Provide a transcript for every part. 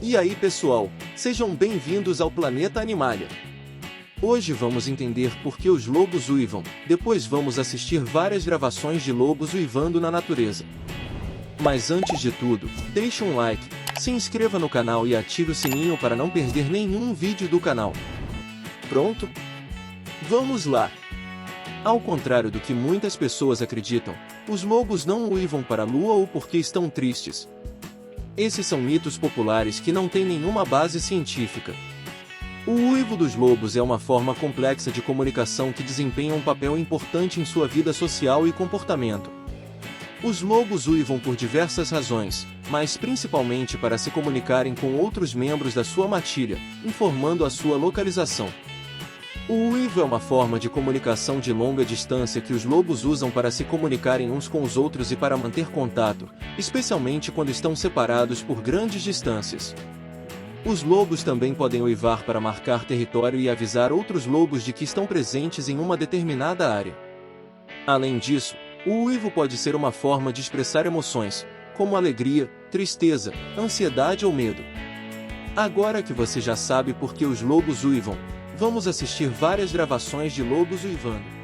E aí pessoal, sejam bem-vindos ao Planeta Animalia. Hoje vamos entender por que os lobos uivam, depois vamos assistir várias gravações de lobos uivando na natureza. Mas antes de tudo, deixe um like, se inscreva no canal e ative o sininho para não perder nenhum vídeo do canal. Pronto? Vamos lá! Ao contrário do que muitas pessoas acreditam, os lobos não uivam para a lua ou porque estão tristes. Esses são mitos populares que não têm nenhuma base científica. O uivo dos lobos é uma forma complexa de comunicação que desempenha um papel importante em sua vida social e comportamento. Os lobos uivam por diversas razões, mas principalmente para se comunicarem com outros membros da sua matilha, informando a sua localização. O uivo é uma forma de comunicação de longa distância que os lobos usam para se comunicarem uns com os outros e para manter contato, especialmente quando estão separados por grandes distâncias. Os lobos também podem uivar para marcar território e avisar outros lobos de que estão presentes em uma determinada área. Além disso, o uivo pode ser uma forma de expressar emoções, como alegria, tristeza, ansiedade ou medo. Agora que você já sabe por que os lobos uivam, vamos assistir várias gravações de lobos uivando.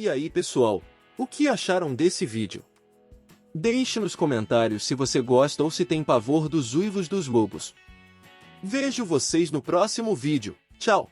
E aí pessoal, o que acharam desse vídeo? Deixe nos comentários se você gosta ou se tem pavor dos uivos dos lobos. Vejo vocês no próximo vídeo. Tchau!